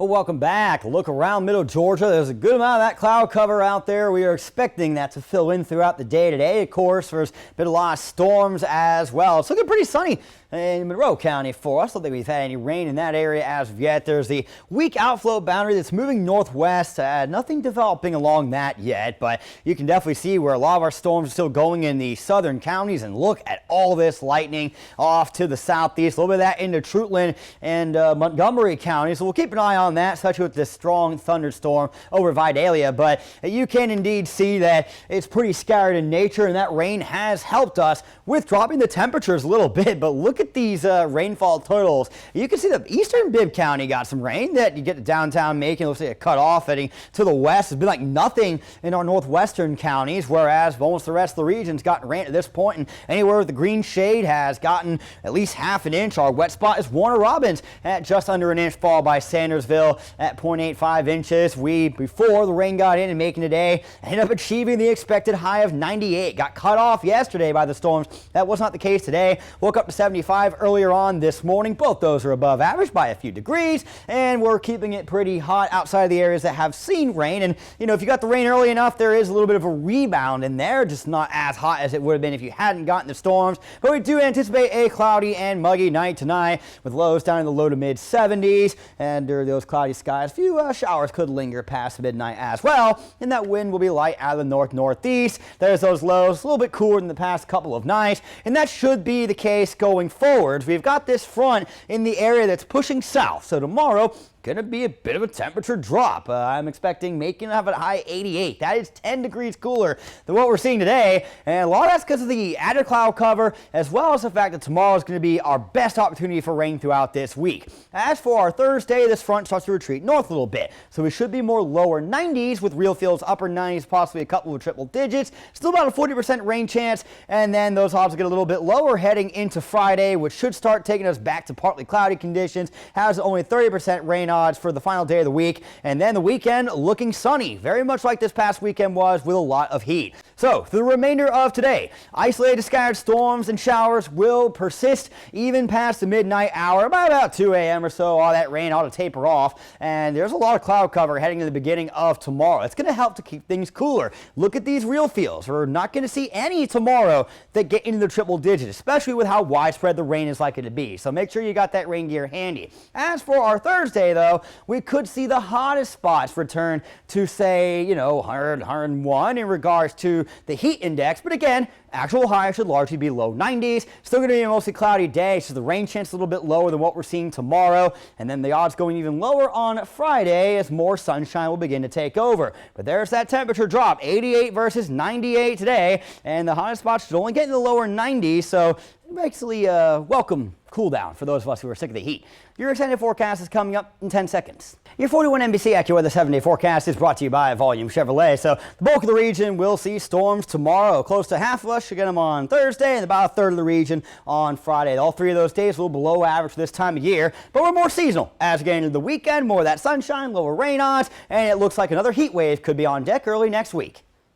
Well, welcome back. Look around Middle Georgia. There's a good amount of that cloud cover out there. We are expecting that to fill in throughout the day today. Of course, there's been a lot of storms as well. It's looking pretty sunny in Monroe County for us. I don't think we've had any rain in that area as of yet. There's the weak outflow boundary that's moving northwest. Nothing developing along that yet, but you can definitely see where a lot of our storms are still going in the southern counties. And look at all this lightning off to the southeast. A little bit of that into Trutland and Montgomery County. So we'll keep an eye on that, especially with this strong thunderstorm over Vidalia. But you can indeed see that it's pretty scattered in nature, and that rain has helped us with dropping the temperatures a little bit. But look at these rainfall totals. You can see that eastern Bibb County got some rain. That you get to downtown Macon, looks like a cut off heading to the west. It's been like nothing in our northwestern counties, whereas almost the rest of the region's gotten rain at this point, and anywhere with the green shade has gotten at least half an inch. Our wet spot is Warner Robins at just under an inch, followed by Sandersville at 0.85 inches. Before the rain got in and Macon today, ended up achieving the expected high of 98. Got cut off yesterday by the storms. That was not the case today. Woke up to 75 earlier on this morning. Both those are above average by a few degrees, and we're keeping it pretty hot outside of the areas that have seen rain. And you know, if you got the rain early enough, there is a little bit of a rebound in there, just not as hot as it would have been if you hadn't gotten the storms. But we do anticipate a cloudy and muggy night tonight, with lows down in the low to mid 70s, and under those cloudy skies, a few showers could linger past midnight as well, and that wind will be light out of the north-northeast. There's those lows, a little bit cooler than the past couple of nights, and that should be the case going forward. We've got this front in the area that's pushing south, so tomorrow gonna be a bit of a temperature drop. I'm expecting Macon to have a high 88. That is 10 degrees cooler than what we're seeing today, and a lot of that's because of the added cloud cover, as well as the fact that tomorrow is going to be our best opportunity for rain throughout this week. As for our Thursday, this front starts to retreat north a little bit, so we should be more lower 90s with real feels upper 90s, possibly a couple of triple digits. Still about a 40% rain chance, and then those odds get a little bit lower heading into Friday, which should start taking us back to partly cloudy conditions. Has only 30% rain odds for the final day of the week, and then the weekend looking sunny, very much like this past weekend was, with a lot of heat. So for the remainder of today, isolated scattered storms and showers will persist even past the midnight hour. By about 2 a.m. or so, all that rain ought to taper off, and there's a lot of cloud cover heading to the beginning of tomorrow. It's going to help to keep things cooler. Look at these real feels. We're not going to see any tomorrow that get into the triple digits, especially with how widespread the rain is likely to be. So make sure you got that rain gear handy. As for our Thursday, though, we could see the hottest spots return to, say, 100, 101 in regards to the heat index. But again, actual highs should largely be low 90s. Still going to be a mostly cloudy day, so the rain chance is a little bit lower than what we're seeing tomorrow. And then the odds going even lower on Friday as more sunshine will begin to take over. But there's that temperature drop, 88 versus 98 today. And the hottest spots should only get in the lower 90s, so basically welcome cool down for those of us who are sick of the heat. Your extended forecast is coming up in 10 seconds. Your 41 NBC AccuWeather 7-day forecast is brought to you by Volume Chevrolet. So the bulk of the region will see storms tomorrow. Close to half of us should get them on Thursday, and about a third of the region on Friday. All three of those days will be below average for this time of year, but we're more seasonal as we get into the weekend. More of that sunshine, lower rain odds, and it looks like another heat wave could be on deck early next week.